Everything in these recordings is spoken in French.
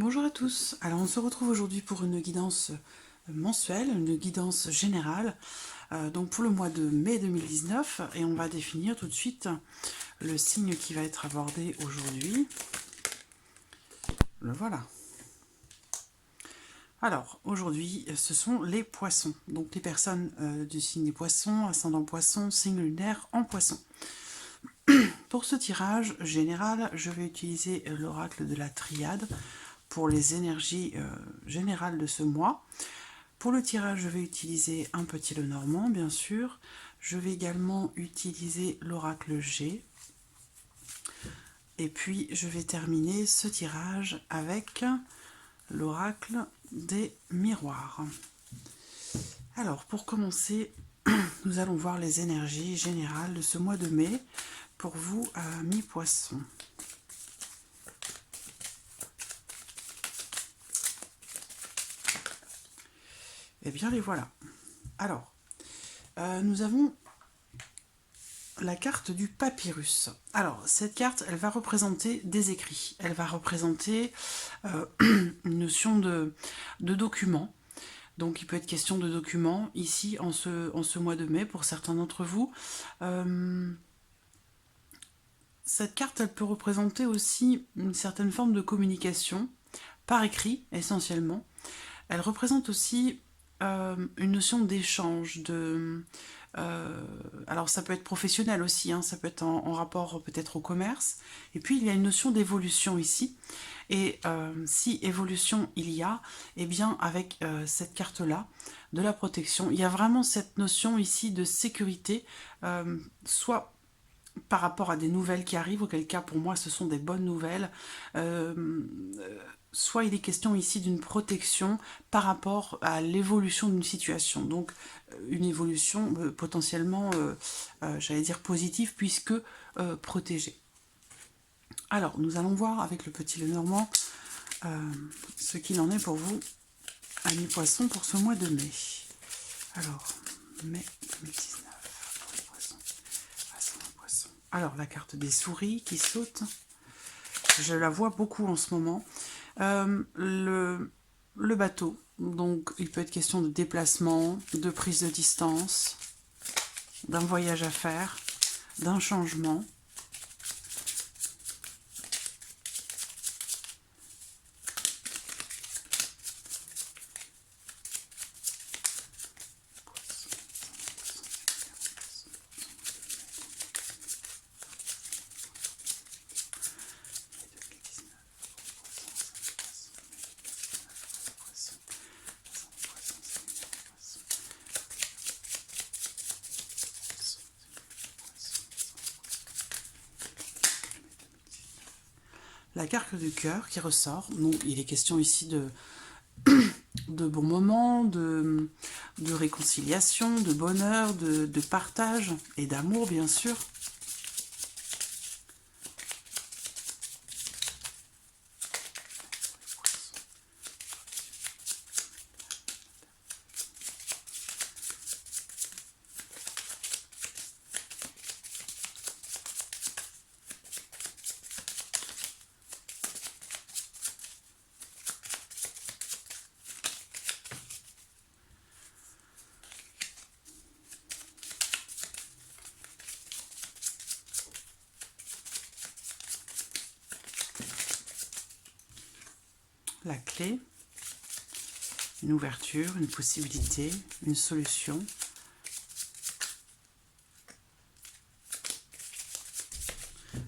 Bonjour à tous, alors on se retrouve aujourd'hui pour une guidance mensuelle, une guidance générale, donc pour le mois de mai 2019, et on va définir tout de suite le signe qui va être abordé aujourd'hui. Le voilà. Alors, aujourd'hui, ce sont les poissons, donc les personnes du signe des poissons, ascendant poisson, signe lunaire en poisson. Pour ce tirage général, je vais utiliser l'oracle de la triade pour les énergies générales de ce mois. Pour le tirage, je vais utiliser un petit Lenormand, bien sûr. Je vais également utiliser l'oracle G. Et puis, je vais terminer ce tirage avec l'oracle des miroirs. Alors, pour commencer, nous allons voir les énergies générales de ce mois de mai pour vous, mi-poisson. Eh bien, les voilà. Alors, nous avons la carte du papyrus. Alors, cette carte, elle va représenter des écrits. Elle va représenter une notion de document. Donc, il peut être question de documents ici, en ce mois de mai, pour certains d'entre vous. Cette carte, elle peut représenter aussi une certaine forme de communication, par écrit, essentiellement. Elle représente aussi une notion d'échange, alors ça peut être professionnel aussi, hein, ça peut être en rapport peut-être au commerce. Et puis il y a une notion d'évolution ici. Et si évolution il y a, eh bien avec cette carte-là, de la protection, il y a vraiment cette notion ici de sécurité, soit par rapport à des nouvelles qui arrivent, auquel cas pour moi ce sont des bonnes nouvelles, soit il est question ici d'une protection par rapport à l'évolution d'une situation. Donc une évolution potentiellement, j'allais dire positive, puisque protégée. Alors, nous allons voir avec le petit Lenormand ce qu'il en est pour vous, amis poissons, pour ce mois de mai. Alors, mai 2019, pour les poissons, ascendant poisson. Alors, la carte des souris qui saute, je la vois beaucoup en ce moment. Le bateau, donc il peut être question de déplacement, de prise de distance, d'un voyage à faire, d'un changement. La carte du cœur qui ressort, donc il est question ici de bons moments, de réconciliation, de bonheur, de partage et d'amour bien sûr. La clé, une ouverture, une possibilité, une solution.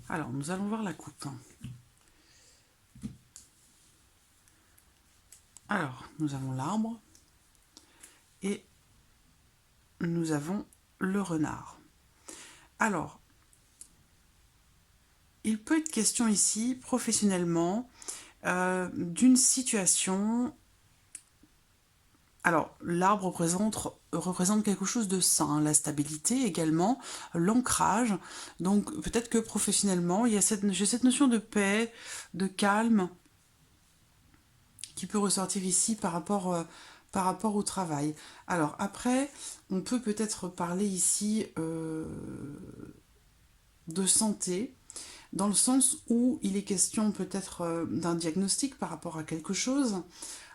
Alors, nous allons voir la coupe. Alors, nous avons l'arbre et nous avons le renard. Alors, il peut être question ici, professionnellement, d'une situation. Alors, l'arbre représente quelque chose de sain, la stabilité également, l'ancrage. Donc, peut-être que professionnellement, j'ai cette notion de paix, de calme, qui peut ressortir ici par rapport au travail. Alors, après, on peut peut-être parler ici de santé, dans le sens où il est question peut-être d'un diagnostic par rapport à quelque chose,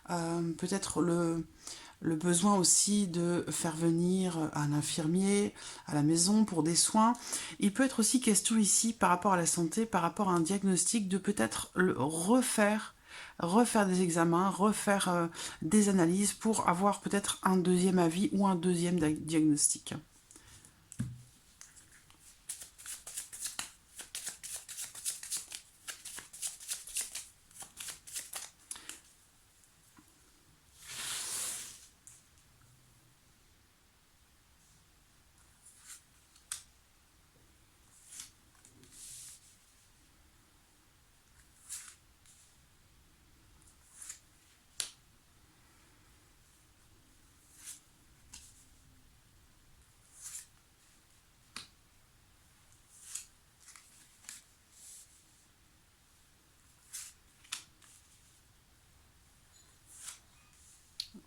peut-être le besoin aussi de faire venir un infirmier à la maison pour des soins. Il peut être aussi question ici par rapport à la santé, par rapport à un diagnostic, de peut-être le refaire des examens, refaire des analyses pour avoir peut-être un deuxième avis ou un deuxième diagnostic.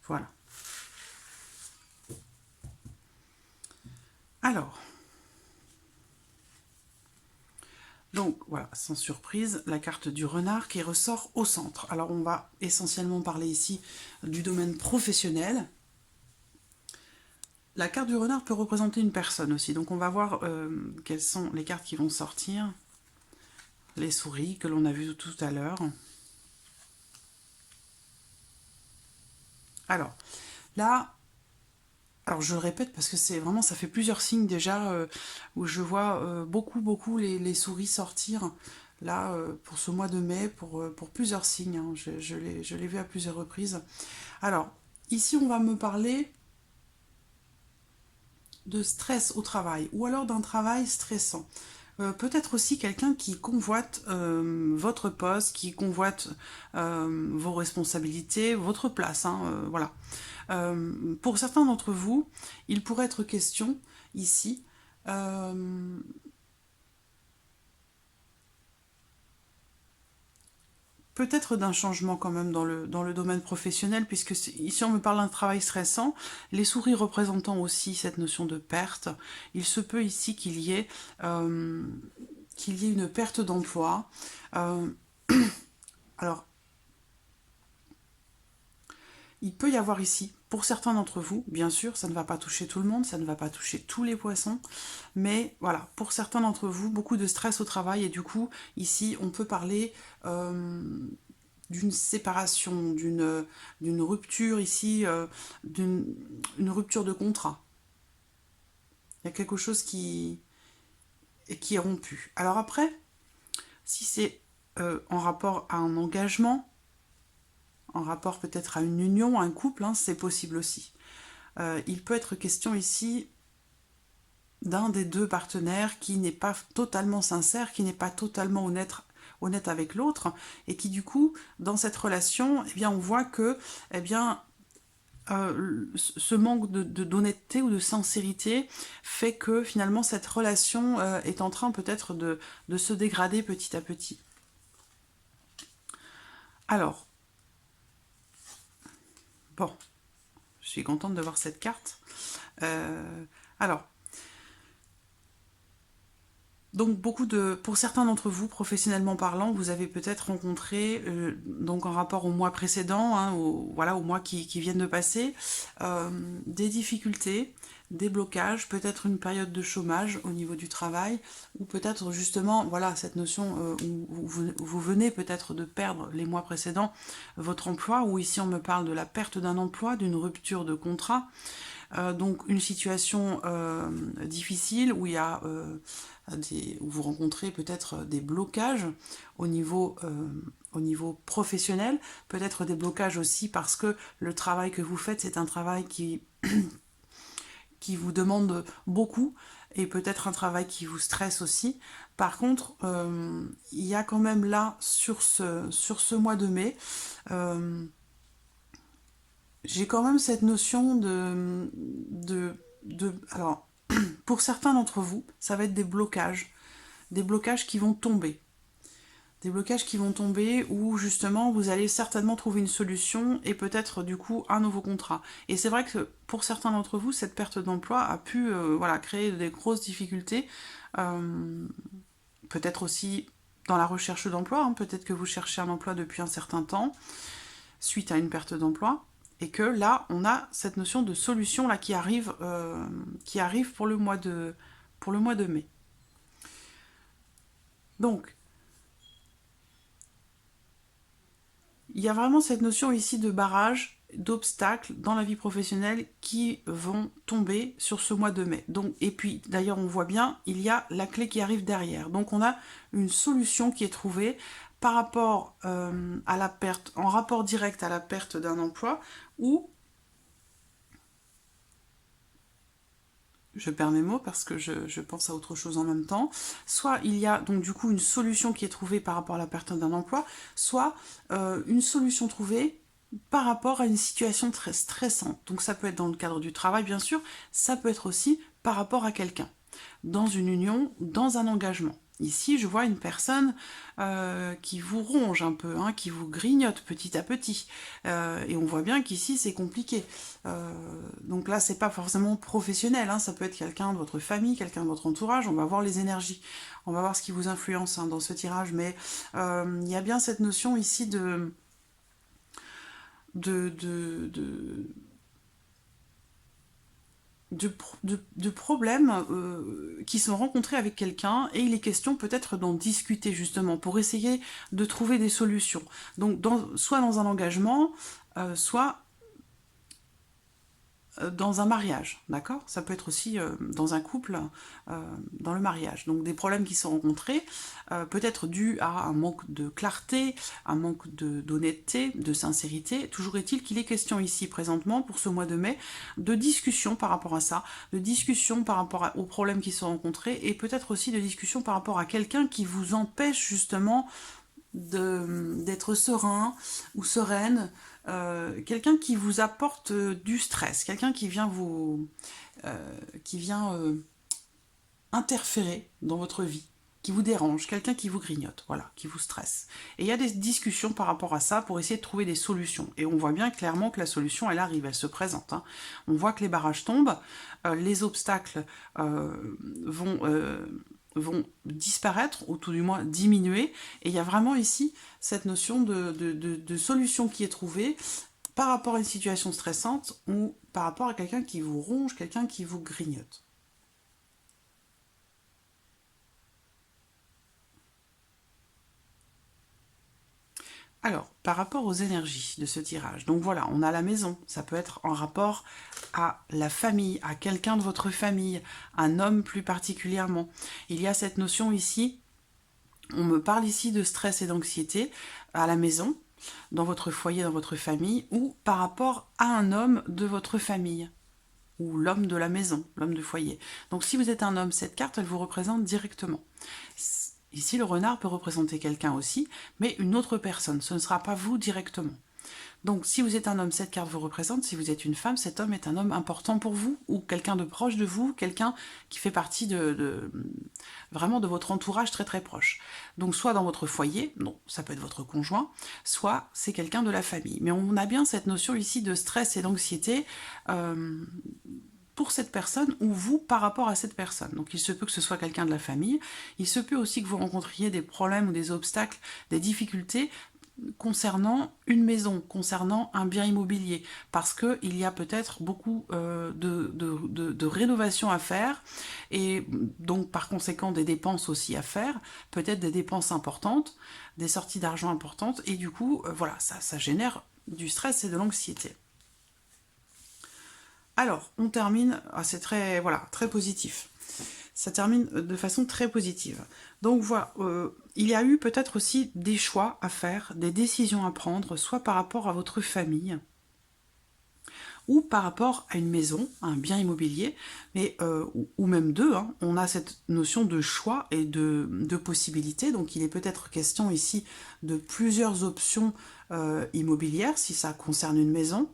Voilà. Alors, donc voilà, sans surprise, la carte du renard qui ressort au centre. Alors on va essentiellement parler ici du domaine professionnel. La carte du renard peut représenter une personne aussi, donc on va voir quelles sont les cartes qui vont sortir. Les souris que l'on a vues tout à l'heure. Alors, là, alors je le répète parce que c'est vraiment, ça fait plusieurs signes déjà où je vois beaucoup les souris sortir là pour ce mois de mai, pour plusieurs signes, hein. Je l'ai vu à plusieurs reprises. Alors, ici on va me parler de stress au travail ou alors d'un travail stressant. Peut-être aussi quelqu'un qui convoite votre poste, qui convoite vos responsabilités, votre place, hein, voilà. Pour certains d'entre vous, il pourrait être question ici peut-être d'un changement quand même dans le domaine professionnel, puisque ici on me parle d'un travail stressant, les souris représentant aussi cette notion de perte. Il se peut ici qu'il y ait une perte d'emploi. Alors, il peut y avoir ici, pour certains d'entre vous, bien sûr, ça ne va pas toucher tout le monde, ça ne va pas toucher tous les poissons, mais voilà, pour certains d'entre vous, beaucoup de stress au travail, et du coup, ici, on peut parler d'une séparation, d'une rupture ici, une rupture de contrat. Il y a quelque chose qui est rompu. Alors après, si c'est en rapport à un engagement, en rapport peut-être à une union, à un couple, hein, c'est possible aussi. Il peut être question ici d'un des deux partenaires qui n'est pas totalement sincère, qui n'est pas totalement honnête avec l'autre, et qui du coup, dans cette relation, eh bien, on voit que eh bien, ce manque d'honnêteté ou de sincérité fait que finalement cette relation est en train peut-être de se dégrader petit à petit. Alors, bon, je suis contente de voir cette carte. Alors, donc pour certains d'entre vous, professionnellement parlant, vous avez peut-être rencontré, donc en rapport au mois précédent, hein, voilà, au mois qui viennent de passer, des difficultés, des blocages, peut-être une période de chômage au niveau du travail, ou peut-être justement, voilà, cette notion où vous venez peut-être de perdre les mois précédents votre emploi, ou ici on me parle de la perte d'un emploi, d'une rupture de contrat. Donc une situation difficile où il y a où vous rencontrez peut-être des blocages au niveau professionnel, peut-être des blocages aussi parce que le travail que vous faites, c'est un travail qui vous demande beaucoup et peut-être un travail qui vous stresse aussi. Par contre, il y a quand même là, sur ce mois de mai, j'ai quand même cette notion alors, pour certains d'entre vous, ça va être des blocages qui vont tomber. Des blocages qui vont tomber où justement vous allez certainement trouver une solution et peut-être du coup un nouveau contrat. Et c'est vrai que pour certains d'entre vous, cette perte d'emploi a pu voilà, créer des grosses difficultés. Peut-être aussi dans la recherche d'emploi, hein. Peut-être que vous cherchez un emploi depuis un certain temps, suite à une perte d'emploi, et que là, on a cette notion de solution là, qui arrive pour le mois de mai. Donc, il y a vraiment cette notion ici de barrage, d'obstacles dans la vie professionnelle qui vont tomber sur ce mois de mai. Donc, et puis, d'ailleurs, on voit bien, il y a la clé qui arrive derrière. Donc, on a une solution qui est trouvée par rapport à la perte, en rapport direct à la perte d'un emploi, ou, je perds mes mots parce que je pense à autre chose en même temps, soit il y a donc du coup une solution qui est trouvée par rapport à la perte d'un emploi, soit une solution trouvée par rapport à une situation très stressante. Donc ça peut être dans le cadre du travail bien sûr, ça peut être aussi par rapport à quelqu'un, dans une union, dans un engagement. Ici, je vois une personne qui vous ronge un peu, hein, qui vous grignote petit à petit. Et on voit bien qu'ici, c'est compliqué. Donc là, c'est pas forcément professionnel, hein, ça peut être quelqu'un de votre famille, quelqu'un de votre entourage. On va voir les énergies, on va voir ce qui vous influence, hein, dans ce tirage. Mais il y a bien cette notion ici de, de, de problèmes qui sont rencontrés avec quelqu'un, et il est question peut-être d'en discuter justement pour essayer de trouver des solutions. Donc soit dans un engagement, soit dans un mariage, d'accord? Ça peut être aussi dans un couple, dans le mariage. Donc des problèmes qui sont rencontrés, peut-être dus à un manque de clarté, un manque d'honnêteté, de sincérité. Toujours est-il qu'il est question ici, présentement, pour ce mois de mai, de discussion par rapport à ça, de discussion par rapport aux problèmes qui sont rencontrés, et peut-être aussi de discussion par rapport à quelqu'un qui vous empêche justement d'être serein ou sereine, quelqu'un qui vous apporte du stress, quelqu'un qui vient interférer dans votre vie, qui vous dérange, quelqu'un qui vous grignote, voilà, qui vous stresse. Et il y a des discussions par rapport à ça pour essayer de trouver des solutions. Et on voit bien clairement que la solution, elle arrive, elle se présente, hein. On voit que les barrages tombent, les obstacles vont disparaître, ou tout du moins diminuer, et il y a vraiment ici cette notion de solution qui est trouvée par rapport à une situation stressante, ou par rapport à quelqu'un qui vous ronge, quelqu'un qui vous grignote. Alors, par rapport aux énergies de ce tirage, donc voilà, on a la maison, ça peut être en rapport à la famille, à quelqu'un de votre famille, un homme plus particulièrement. Il y a cette notion ici, on me parle ici de stress et d'anxiété à la maison, dans votre foyer, dans votre famille, ou par rapport à un homme de votre famille, ou l'homme de la maison, l'homme de foyer. Donc si vous êtes un homme, cette carte, elle vous représente directement. Ici, le renard peut représenter quelqu'un aussi, mais une autre personne. Ce ne sera pas vous directement. Donc, si vous êtes un homme, cette carte vous représente. Si vous êtes une femme, cet homme est un homme important pour vous, ou quelqu'un de proche de vous, quelqu'un qui fait partie vraiment de votre entourage très très proche. Donc, soit dans votre foyer, non, ça peut être votre conjoint, soit c'est quelqu'un de la famille. Mais on a bien cette notion ici de stress et d'anxiété pour cette personne, ou vous par rapport à cette personne. Donc il se peut que ce soit quelqu'un de la famille, il se peut aussi que vous rencontriez des problèmes ou des obstacles, des difficultés concernant une maison, concernant un bien immobilier, parce qu'il y a peut-être beaucoup de rénovations à faire, et donc par conséquent des dépenses aussi à faire, peut-être des dépenses importantes, des sorties d'argent importantes, et du coup, voilà, ça génère du stress et de l'anxiété. Alors, on termine, c'est très, voilà, très positif. Ça termine de façon très positive. Donc voilà, il y a eu peut-être aussi des choix à faire, des décisions à prendre, soit par rapport à votre famille, ou par rapport à une maison, à un bien immobilier, mais, ou même deux, hein. On a cette notion de choix et de possibilités, donc il est peut-être question ici de plusieurs options immobilières, si ça concerne une maison,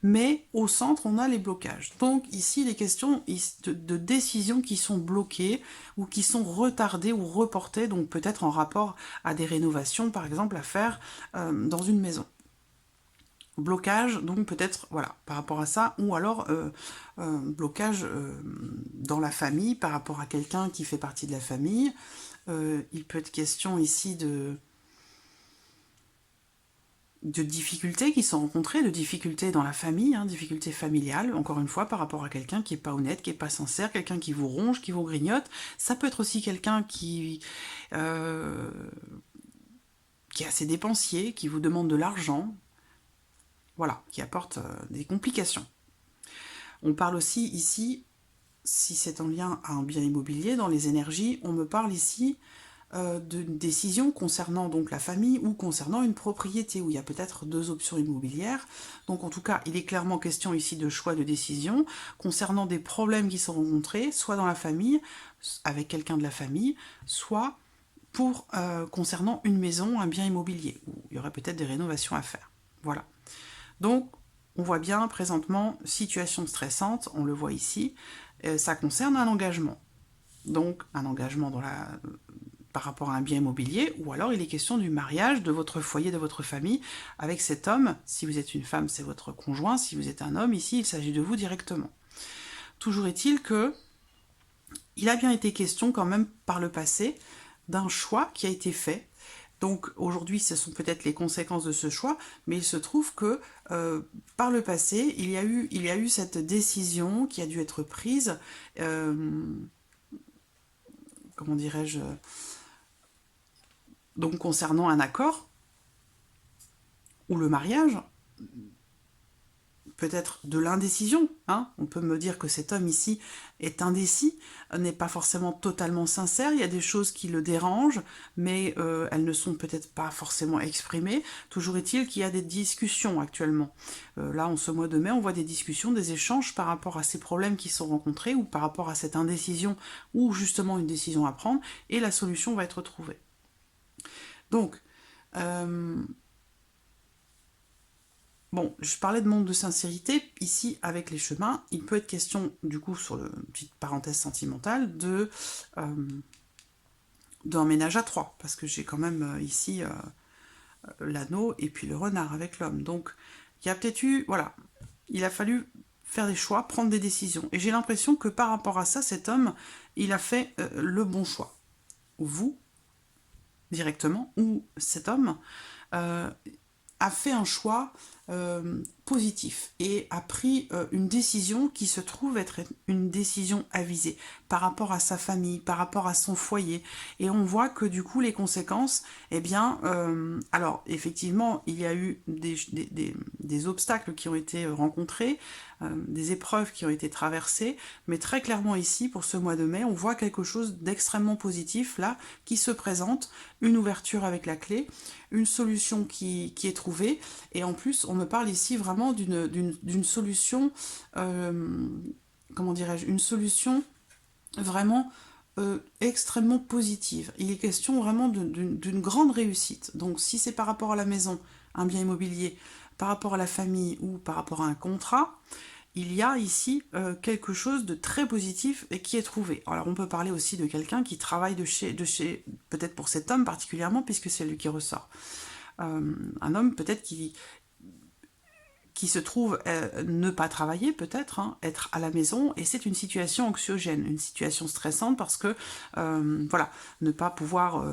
mais au centre, on a les blocages. Donc ici, les questions de décisions qui sont bloquées ou qui sont retardées ou reportées, donc peut-être en rapport à des rénovations, par exemple, à faire dans une maison. Blocage, donc peut-être, voilà, par rapport à ça, ou alors blocage dans la famille, par rapport à quelqu'un qui fait partie de la famille, Il peut être question ici de difficultés qui sont rencontrées, de difficultés dans la famille, hein, difficultés familiales, encore une fois, par rapport à quelqu'un qui n'est pas honnête, qui n'est pas sincère, quelqu'un qui vous ronge, qui vous grignote. Ça peut être aussi quelqu'un qui est assez dépensier, qui vous demande de l'argent, voilà, qui apporte des complications. On parle aussi ici, si c'est en lien à un bien immobilier, dans les énergies, on me parle ici d'une décision concernant donc la famille ou concernant une propriété où il y a peut-être 2 options immobilières. Donc en tout cas, il est clairement question ici de choix de décision concernant des problèmes qui sont rencontrés, soit dans la famille, avec quelqu'un de la famille, soit concernant une maison, un bien immobilier, où il y aurait peut-être des rénovations à faire. Voilà. Donc, on voit bien présentement, situation stressante, on le voit ici, ça concerne un engagement. Donc, un engagement par rapport à un bien immobilier, ou alors il est question du mariage de votre foyer, de votre famille, avec cet homme. Si vous êtes une femme, c'est votre conjoint. Si vous êtes un homme, ici, il s'agit de vous directement. Toujours est-il que il a bien été question quand même par le passé d'un choix qui a été fait. Donc aujourd'hui, ce sont peut-être les conséquences de ce choix, mais il se trouve que par le passé, il y a eu cette décision qui a dû être prise, comment dirais-je, donc concernant un accord ou le mariage, peut-être de l'indécision. Hein. On peut me dire que cet homme ici est indécis, n'est pas forcément totalement sincère, il y a des choses qui le dérangent, mais elles ne sont peut-être pas forcément exprimées. Toujours est-il qu'il y a des discussions actuellement. Là, en ce mois de mai, on voit des discussions, des échanges par rapport à ces problèmes qui sont rencontrés ou par rapport à cette indécision ou justement une décision à prendre, et la solution va être trouvée. Donc, bon, je parlais de manque de sincérité. Ici, avec les chemins, il peut être question, du coup, sur la petite parenthèse sentimentale, d'un ménage à 3. Parce que j'ai quand même ici l'anneau et puis le renard avec l'homme. Donc, il y a peut-être eu, voilà, il a fallu faire des choix, prendre des décisions. Et j'ai l'impression que par rapport à ça, cet homme, il a fait le bon choix. Vous, directement, ou cet homme, a fait un choix positif et a pris une décision qui se trouve être une décision avisée par rapport à sa famille, par rapport à son foyer. Et on voit que du coup les conséquences, eh bien, alors effectivement, il y a eu des obstacles qui ont été rencontrés, des épreuves qui ont été traversées, mais très clairement ici, pour ce mois de mai, on voit quelque chose d'extrêmement positif là, qui se présente, une ouverture avec la clé, une solution qui est trouvée, et en plus, on me parle ici vraiment d'une solution, comment dirais-je, une solution vraiment extrêmement positive. Il est question vraiment d'une grande réussite. Donc si c'est par rapport à la maison, un bien immobilier, par rapport à la famille ou par rapport à un contrat, il y a ici quelque chose de très positif et qui est trouvé. Alors on peut parler aussi de quelqu'un qui travaille de chez peut-être pour cet homme particulièrement, puisque c'est lui qui ressort. Un homme peut-être qui se trouve ne pas travailler peut-être, hein, être à la maison, et c'est une situation anxiogène, une situation stressante parce que, voilà, ne pas pouvoir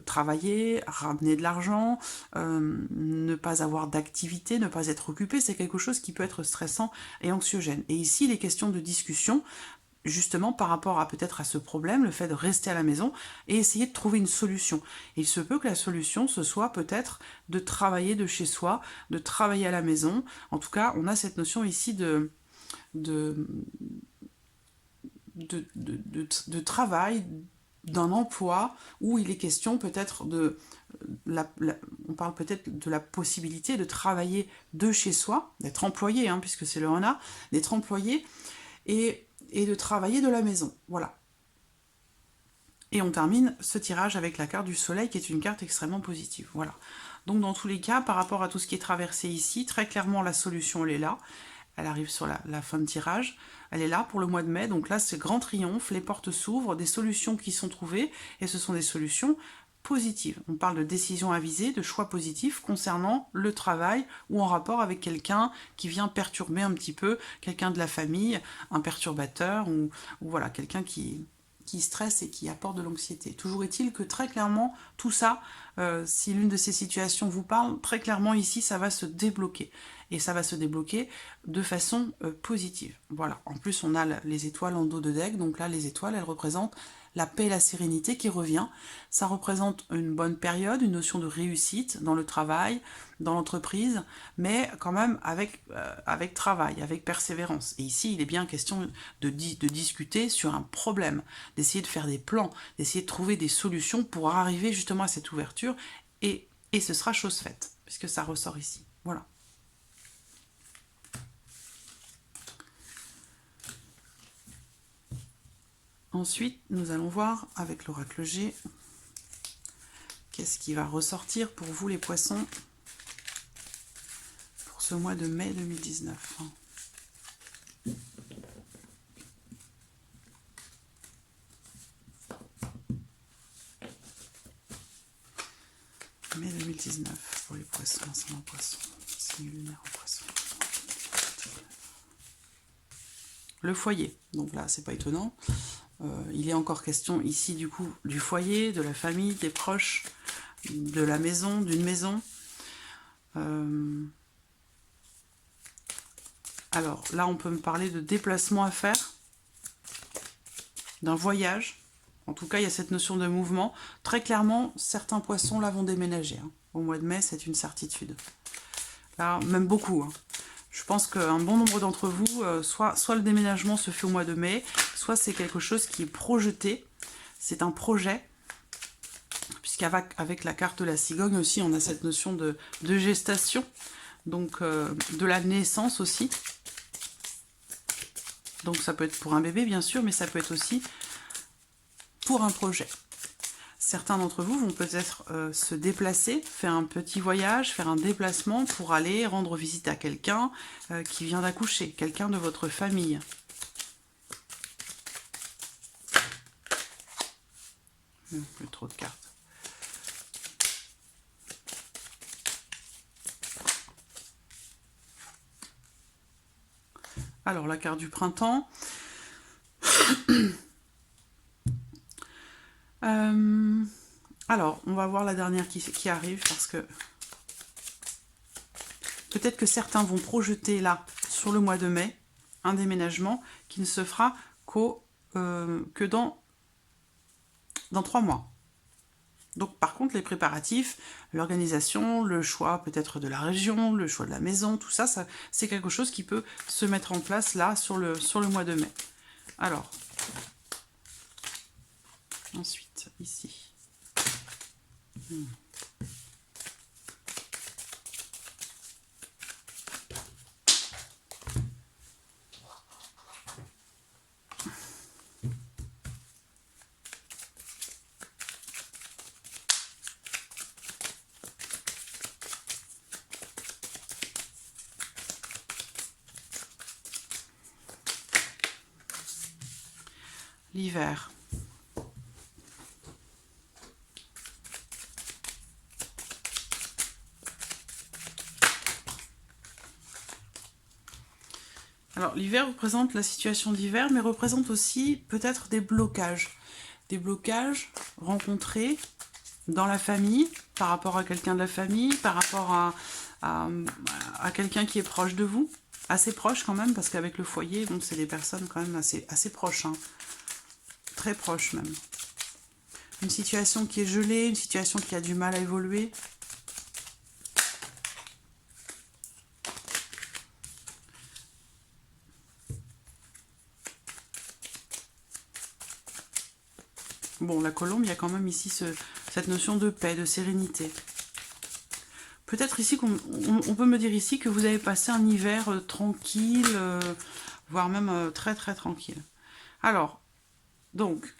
travailler, ramener de l'argent, ne pas avoir d'activité, ne pas être occupé, c'est quelque chose qui peut être stressant et anxiogène. Et ici, les questions de discussion, justement par rapport à peut-être à ce problème, le fait de rester à la maison et essayer de trouver une solution. Et il se peut que la solution, ce soit peut-être de travailler de chez soi, de travailler à la maison. En tout cas, on a cette notion ici de travail, d'un emploi, où il est question peut-être on parle peut-être de la possibilité de travailler de chez soi, d'être employé, hein, puisque c'est le renard, d'être employé, et de travailler de la maison. Voilà. Et on termine ce tirage avec la carte du soleil, qui est une carte extrêmement positive. Voilà. Donc dans tous les cas, par rapport à tout ce qui est traversé ici, très clairement la solution elle est là. Elle arrive sur la fin de tirage. Elle est là pour le mois de mai. Donc là, c'est grand triomphe, les portes s'ouvrent, des solutions qui sont trouvées, et ce sont des solutions positives. On parle de décisions avisées, de choix positifs concernant le travail ou en rapport avec quelqu'un qui vient perturber un petit peu, quelqu'un de la famille, un perturbateur ou voilà, quelqu'un qui qui stresse et qui apporte de l'anxiété. Toujours est-il que très clairement, tout ça, si l'une de ces situations vous parle, très clairement ici, ça va se débloquer. Et ça va se débloquer de façon positive. Voilà. En plus, on a les étoiles en dos de deck. Donc là, les étoiles, elles représentent la paix et la sérénité qui revient. Ça représente une bonne période, une notion de réussite dans le travail, dans l'entreprise, mais quand même avec travail, avec persévérance. Et ici, il est bien question de discuter sur un problème, d'essayer de faire des plans, d'essayer de trouver des solutions pour arriver justement à cette ouverture, et ce sera chose faite, puisque ça ressort ici. Voilà. Ensuite, nous allons voir avec l'oracle G, qu'est-ce qui va ressortir pour vous les poissons pour ce mois de mai 2019. Mai 2019 pour les poissons, c'est un poisson, signe lunaire en poisson. Le foyer, donc là c'est pas étonnant. Il est encore question ici du coup du foyer, de la famille, des proches, de la maison, d'une maison. Alors là on peut me parler de déplacement à faire, d'un voyage. En tout cas il y a cette notion de mouvement. Très clairement certains poissons là vont déménager. Au mois de mai c'est une certitude. Là même beaucoup. Je pense qu'un bon nombre d'entre vous, soit le déménagement se fait au mois de mai, soit c'est quelque chose qui est projeté, c'est un projet, puisqu'avec la carte de la cigogne aussi, on a cette notion de gestation, donc de la naissance aussi. Donc ça peut être pour un bébé bien sûr, mais ça peut être aussi pour un projet. Certains d'entre vous vont peut-être se déplacer, faire un petit voyage, faire un déplacement pour aller rendre visite à quelqu'un qui vient d'accoucher, quelqu'un de votre famille. Plus trop de cartes. Alors, la carte du printemps. Alors, on va voir la dernière qui arrive, parce que peut-être que certains vont projeter là, sur le mois de mai, un déménagement qui ne se fera que dans 3 mois. Donc par contre, les préparatifs, l'organisation, le choix peut-être de la région, le choix de la maison, tout ça, c'est quelque chose qui peut se mettre en place là, sur le mois de mai. Alors, ensuite, ici. L'hiver. Alors l'hiver représente la situation d'hiver, mais représente aussi peut-être des blocages. Des blocages rencontrés dans la famille, par rapport à quelqu'un de la famille, par rapport à quelqu'un qui est proche de vous, assez proche quand même, parce qu'avec le foyer, bon, c'est des personnes quand même assez proches, hein. Très proches même. Une situation qui est gelée, une situation qui a du mal à évoluer. Bon, la colombe, il y a quand même ici cette notion de paix, de sérénité. Peut-être ici, on peut me dire ici que vous avez passé un hiver tranquille, voire même très très tranquille. Alors, donc,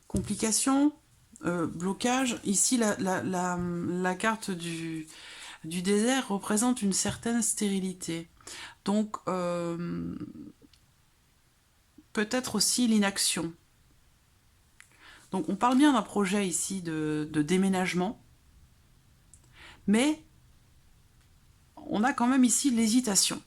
complications, blocage. Ici, la carte du désert représente une certaine stérilité. Donc, peut-être aussi l'inaction. Donc, on parle bien d'un projet ici de déménagement, mais on a quand même ici l'hésitation.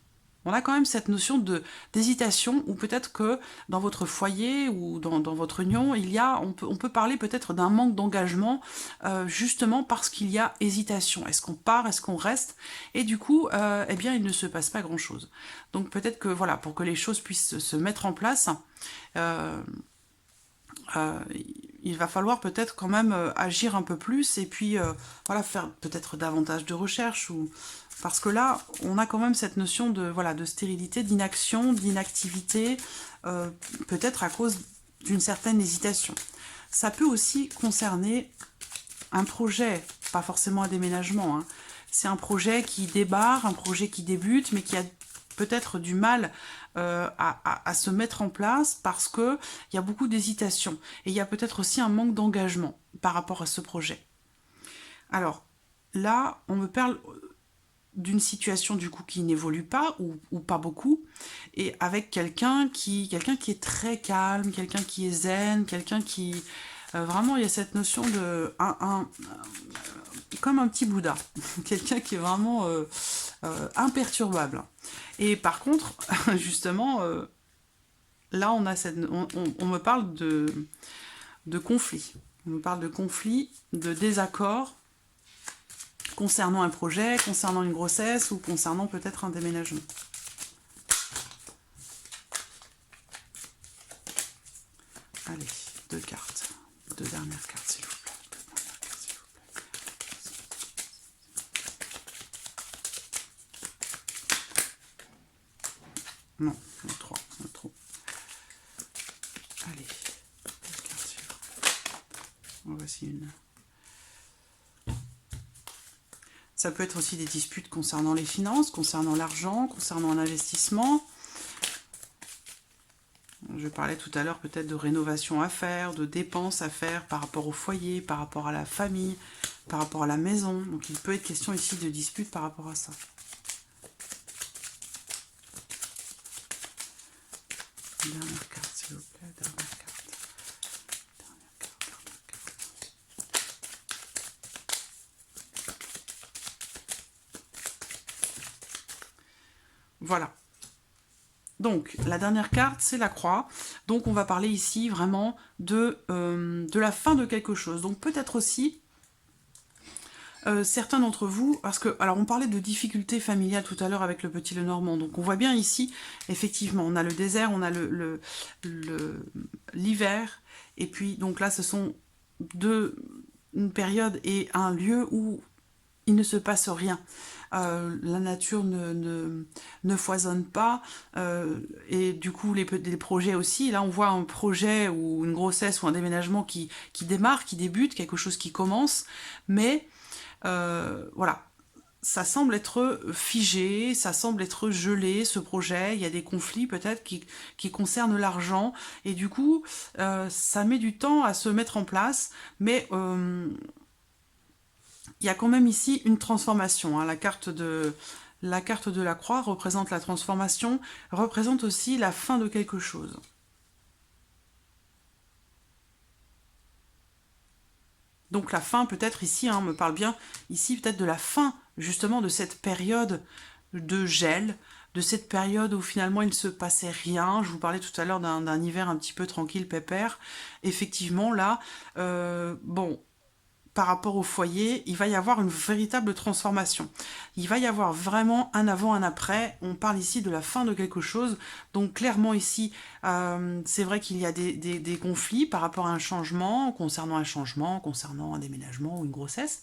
on a quand même cette notion d'hésitation, ou peut-être que dans votre foyer ou dans votre union, on peut parler peut-être d'un manque d'engagement, justement parce qu'il y a hésitation. Est-ce qu'on part, est-ce qu'on reste? Et du coup, eh bien, il ne se passe pas grand-chose. Donc peut-être que, voilà, pour que les choses puissent se mettre en place, euh, euh, il va falloir peut-être quand même agir un peu plus, et puis voilà, faire peut-être davantage de recherches, ou parce que là on a quand même cette notion de, voilà, de stérilité, d'inaction, d'inactivité, peut-être à cause d'une certaine hésitation. Ça peut aussi concerner un projet, pas forcément un déménagement, hein. C'est un projet qui débarre, un projet qui débute, mais qui a peut-être du mal à se mettre en place parce qu'il y a beaucoup d'hésitation. Et il y a peut-être aussi un manque d'engagement par rapport à ce projet. Alors, là, on me parle d'une situation du coup qui n'évolue pas, ou pas beaucoup, et avec quelqu'un qui est très calme, quelqu'un qui est zen, quelqu'un qui... vraiment, il y a cette notion de... comme un petit Bouddha, quelqu'un qui est vraiment imperturbable. Et par contre, justement, là, on me parle de conflit. On me parle de conflit, de désaccord concernant un projet, concernant une grossesse, ou concernant peut-être un déménagement. Allez, 2 cartes. 2 dernières cartes, s'il vous plaît. Non, 3, trop. Allez, 2 cartes, s'il vous plaît. En voici une. Ça peut être aussi des disputes concernant les finances, concernant l'argent, concernant un investissement. Je parlais tout à l'heure peut-être de rénovation à faire, de dépenses à faire par rapport au foyer, par rapport à la famille, par rapport à la maison. Donc il peut être question ici de disputes par rapport à ça. Dernière carte, s'il vous plaît, dernière carte. Dernière carte, dernière carte. Voilà. Donc, la dernière carte, c'est la croix. Donc, on va parler ici vraiment de la fin de quelque chose. Donc, peut-être aussi, certains d'entre vous, parce que, alors, on parlait de difficultés familiales tout à l'heure avec le petit Lenormand. Donc, on voit bien ici, effectivement, on a le désert, on a l'hiver. Et puis, donc là, ce sont une période et un lieu où il ne se passe rien. La nature ne foisonne pas, et du coup les projets aussi, là on voit un projet ou une grossesse ou un déménagement qui démarre, qui débute, quelque chose qui commence, mais voilà, ça semble être figé, ça semble être gelé, ce projet, il y a des conflits peut-être qui concernent l'argent, et du coup ça met du temps à se mettre en place, mais il y a quand même ici une transformation, hein. La carte de la croix représente la transformation, représente aussi la fin de quelque chose. Donc la fin peut-être ici, hein, on me parle bien ici peut-être de la fin justement de cette période de gel, de cette période où finalement il ne se passait rien. Je vous parlais tout à l'heure d'un hiver un petit peu tranquille, pépère. Effectivement là, bon... par rapport au foyer, il va y avoir une véritable transformation. Il va y avoir vraiment un avant, un après. On parle ici de la fin de quelque chose. Donc clairement ici, c'est vrai qu'il y a des conflits par rapport à un changement, concernant un déménagement ou une grossesse.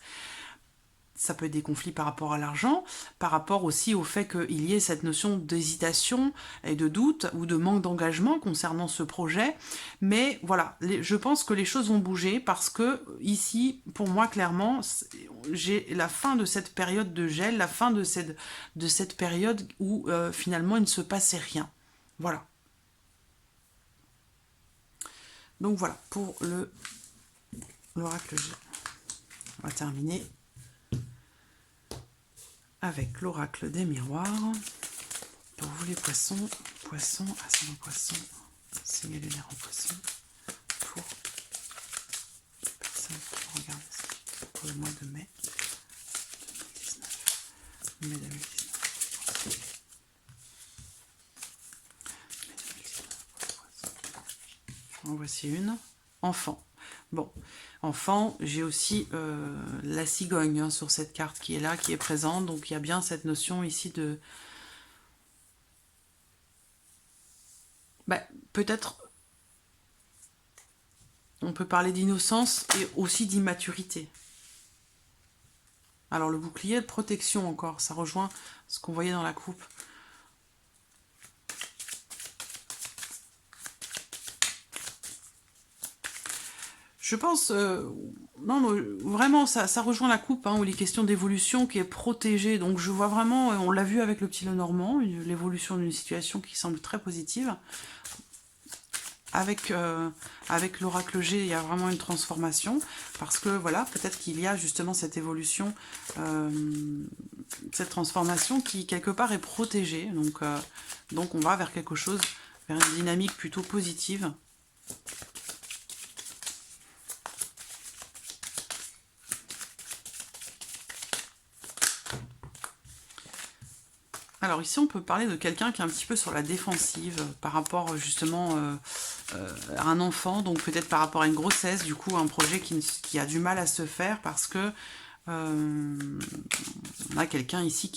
Ça peut être des conflits par rapport à l'argent, par rapport aussi au fait qu'il y ait cette notion d'hésitation et de doute ou de manque d'engagement concernant ce projet. Mais voilà, je pense que les choses vont bouger parce que ici, pour moi, clairement, j'ai la fin de cette période de gel, la fin de cette période où finalement il ne se passait rien. Voilà. Donc voilà, pour l'oracle G. On va terminer avec l'oracle des miroirs. Pour vous les poissons, ascendant poisson, signe lunaire en poisson, pour les personnes qui regardent ça, pour le mois de mai 2019. Mai 2019. En voici une. Enfant. Bon, enfant, j'ai aussi la cigogne hein, sur cette carte qui est là, qui est présente. Donc il y a bien cette notion ici de... Bah, peut-être, on peut parler d'innocence et aussi d'immaturité. Alors le bouclier de protection encore, ça rejoint ce qu'on voyait dans la coupe. Je pense, non, vraiment, ça rejoint la coupe, hein, où les questions d'évolution qui est protégée. Donc je vois vraiment, on l'a vu avec le petit Lenormand, l'évolution d'une situation qui semble très positive. Avec l'oracle G, il y a vraiment une transformation, parce que voilà, peut-être qu'il y a justement cette évolution, cette transformation qui quelque part est protégée. Donc on va vers quelque chose, vers une dynamique plutôt positive. Alors ici, on peut parler de quelqu'un qui est un petit peu sur la défensive par rapport justement à un enfant, donc peut-être par rapport à une grossesse, du coup un projet qui a du mal à se faire parce que on a quelqu'un ici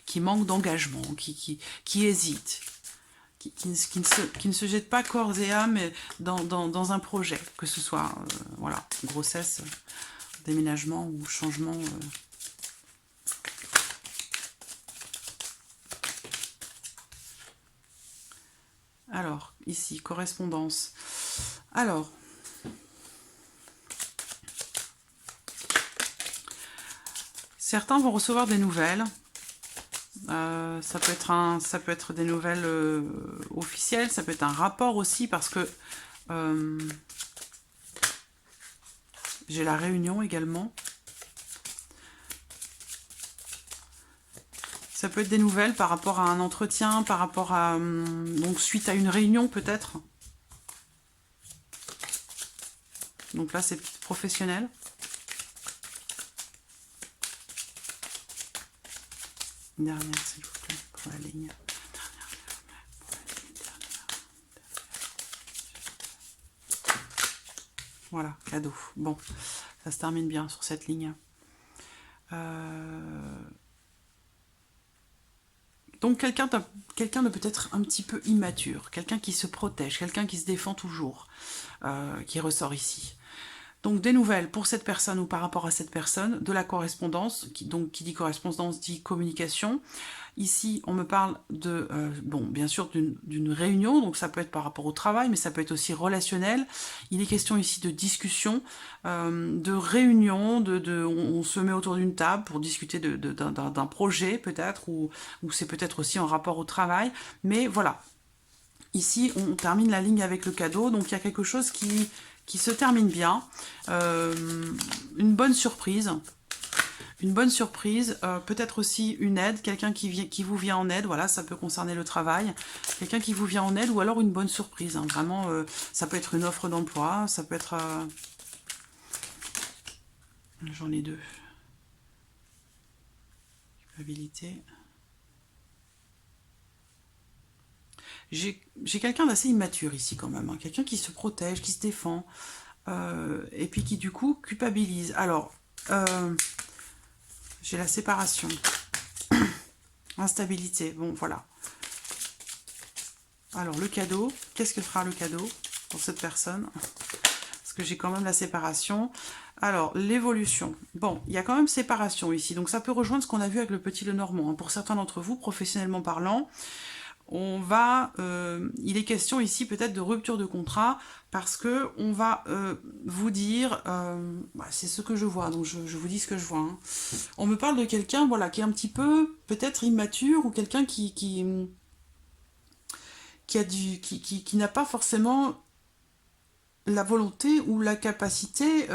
qui manque d'engagement, qui hésite, qui ne se jette pas corps et âme dans un projet, que ce soit voilà, grossesse, déménagement ou changement. Alors, ici, correspondance. Alors, certains vont recevoir des nouvelles. Ça peut être des nouvelles officielles, ça peut être un rapport aussi, parce que j'ai la réunion également. Ça peut être des nouvelles par rapport à un entretien, par rapport à... donc suite à une réunion peut-être. Donc là c'est professionnel. Une dernière s'il vous plaît pour la ligne. Voilà, cadeau. Bon, ça se termine bien sur cette ligne. Donc quelqu'un de peut-être un petit peu immature, quelqu'un qui se protège, quelqu'un qui se défend toujours, qui ressort ici. Donc des nouvelles pour cette personne ou par rapport à cette personne, de la correspondance, qui dit correspondance dit communication. Ici, on me parle de, bon, bien sûr, d'une réunion, donc ça peut être par rapport au travail, mais ça peut être aussi relationnel. Il est question ici de discussion, de réunion, on se met autour d'une table pour discuter d'un projet peut-être, ou c'est peut-être aussi en rapport au travail, mais voilà. Ici, on termine la ligne avec le cadeau, donc il y a quelque chose qui se termine bien, une bonne surprise, peut-être aussi une aide, quelqu'un qui vous vient en aide, voilà, ça peut concerner le travail, quelqu'un qui vous vient en aide, ou alors une bonne surprise, hein, vraiment, ça peut être une offre d'emploi, ça peut être... J'en ai deux. Culpabilité. J'ai quelqu'un d'assez immature ici quand même, hein, quelqu'un qui se protège, qui se défend, et puis qui du coup culpabilise. Alors, j'ai la séparation, instabilité, bon voilà. Alors le cadeau, qu'est-ce que fera le cadeau pour cette personne? Parce que j'ai quand même la séparation. Alors, l'évolution. Bon, il y a quand même séparation ici, donc ça peut rejoindre ce qu'on a vu avec le petit Lenormand. Hein. Pour certains d'entre vous, professionnellement parlant, il est question ici peut-être de rupture de contrat parce que on va vous dire, c'est ce que je vois, donc je vous dis ce que je vois. Hein. On me parle de quelqu'un, voilà, qui est un petit peu peut-être immature ou quelqu'un qui n'a pas forcément la volonté ou la capacité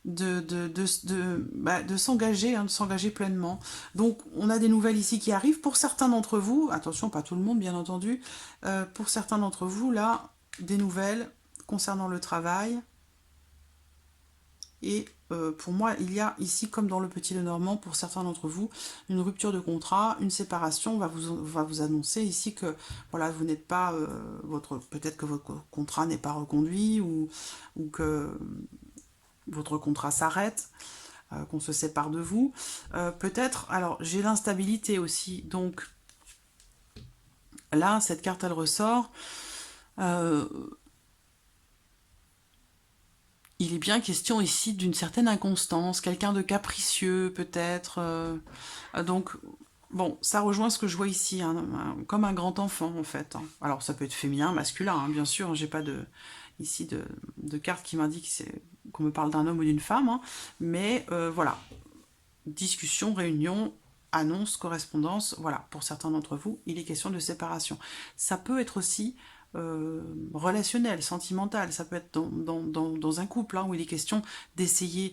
de s'engager, hein, de s'engager pleinement. Donc on a des nouvelles ici qui arrivent. Pour certains d'entre vous, attention, pas tout le monde bien entendu, pour certains d'entre vous, là, des nouvelles concernant le travail. Et pour moi, il y a ici, comme dans le Petit Lenormand, pour certains d'entre vous, une rupture de contrat, une séparation va vous annoncer ici que voilà, vous n'êtes pas, peut-être que votre contrat n'est pas reconduit ou que votre contrat s'arrête, qu'on se sépare de vous. Peut-être, alors j'ai l'instabilité aussi, donc là, cette carte, elle ressort. Il est bien question ici d'une certaine inconstance, quelqu'un de capricieux peut-être. Donc, bon, ça rejoint ce que je vois ici, hein, comme un grand enfant en fait. Hein. Alors ça peut être féminin, masculin, hein, bien sûr, j'ai pas ici de carte qui m'indique qu'on me parle d'un homme ou d'une femme, hein, mais voilà, discussion, réunion, annonce, correspondance, voilà, pour certains d'entre vous, il est question de séparation. Ça peut être aussi relationnel, sentimental, ça peut être dans un couple, hein, où il est question d'essayer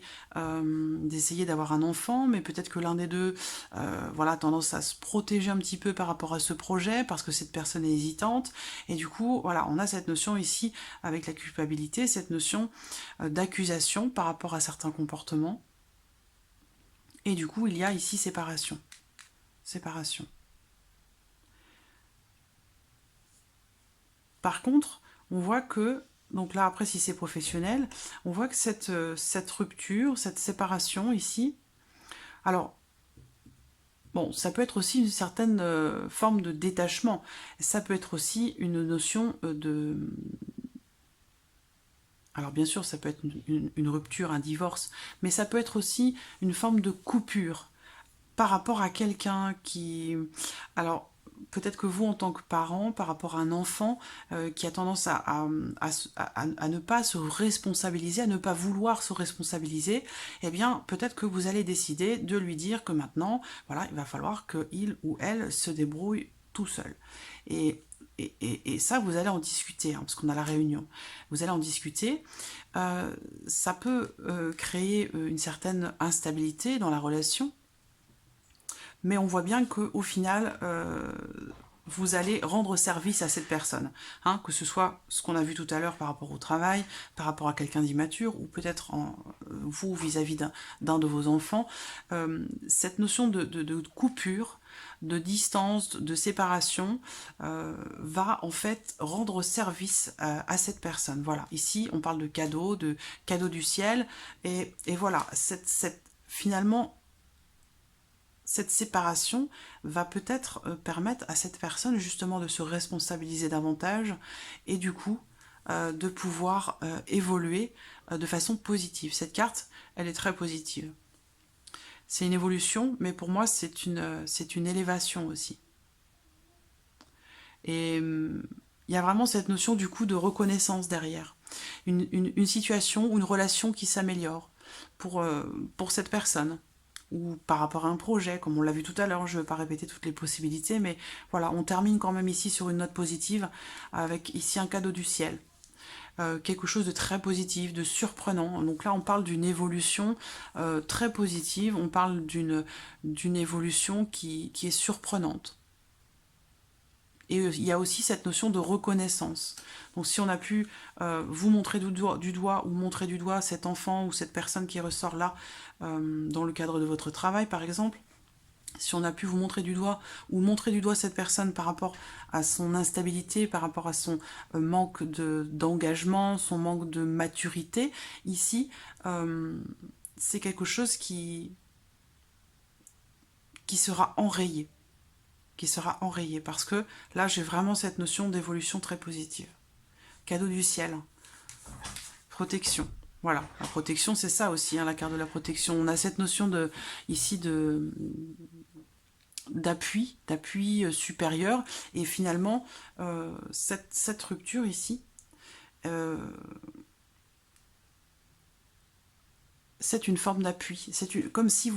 d'avoir un enfant, mais peut-être que l'un des deux voilà, a tendance à se protéger un petit peu par rapport à ce projet, parce que cette personne est hésitante, et du coup, voilà, on a cette notion ici, avec la culpabilité, cette notion d'accusation par rapport à certains comportements, et du coup, il y a ici séparation. Séparation. Par contre, on voit que, donc là après si c'est professionnel, on voit que cette rupture, cette séparation ici, alors, bon, ça peut être aussi une certaine forme de détachement, ça peut être aussi une notion de... Alors bien sûr, ça peut être une rupture, un divorce, mais ça peut être aussi une forme de coupure par rapport à quelqu'un qui... Alors, peut-être que vous, en tant que parent, par rapport à un enfant qui a tendance à ne pas se responsabiliser, à ne pas vouloir se responsabiliser, eh bien, peut-être que vous allez décider de lui dire que maintenant, voilà, il va falloir qu'il ou elle se débrouille tout seul. Et ça, vous allez en discuter, hein, parce qu'on a la réunion. Vous allez en discuter. Ça peut créer une certaine instabilité dans la relation, mais on voit bien qu'au final, vous allez rendre service à cette personne, hein, que ce soit ce qu'on a vu tout à l'heure par rapport au travail, par rapport à quelqu'un d'immature, ou peut-être vous vis-à-vis d'un de vos enfants. Cette notion de coupure, de distance, de séparation, va en fait rendre service à cette personne. Voilà, ici on parle de cadeau du ciel, et voilà, finalement, cette séparation va peut-être permettre à cette personne justement de se responsabiliser davantage et du coup de pouvoir évoluer de façon positive. Cette carte, elle est très positive. C'est une évolution, mais pour moi, c'est une élévation aussi. Et il y a vraiment cette notion du coup de reconnaissance derrière. Une situation ou une relation qui s'améliore pour cette personne, ou par rapport à un projet, comme on l'a vu tout à l'heure. Je ne vais pas répéter toutes les possibilités, mais voilà, on termine quand même ici sur une note positive, avec ici un cadeau du ciel. Quelque chose de très positif, de surprenant. Donc là, on parle d'une évolution très positive, on parle d'une évolution qui est surprenante. Et il y a aussi cette notion de reconnaissance. Donc si on a pu vous montrer du doigt ou montrer du doigt cet enfant ou cette personne qui ressort là, dans le cadre de votre travail par exemple, si on a pu vous montrer du doigt ou montrer du doigt cette personne par rapport à son instabilité, par rapport à son manque d'engagement, son manque de maturité, ici, c'est quelque chose qui sera enrayé. Parce que là j'ai vraiment cette notion d'évolution très positive. Cadeau du ciel, protection. Voilà, la protection c'est ça aussi, hein, la carte de la protection. On a cette notion ici d'appui supérieur, et finalement cette rupture ici, c'est une forme d'appui, comme si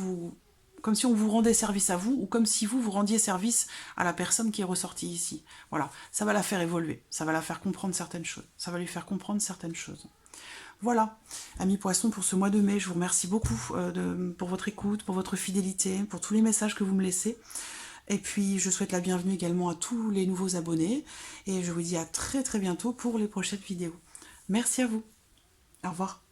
on vous rendait service à vous, ou comme si vous rendiez service à la personne qui est ressortie ici. Voilà, ça va la faire évoluer, ça va la faire comprendre certaines choses, ça va lui faire comprendre certaines choses. Voilà, amis poissons, pour ce mois de mai, je vous remercie beaucoup pour votre écoute, pour votre fidélité, pour tous les messages que vous me laissez. Et puis, je souhaite la bienvenue également à tous les nouveaux abonnés. Et je vous dis à très très bientôt pour les prochaines vidéos. Merci à vous. Au revoir.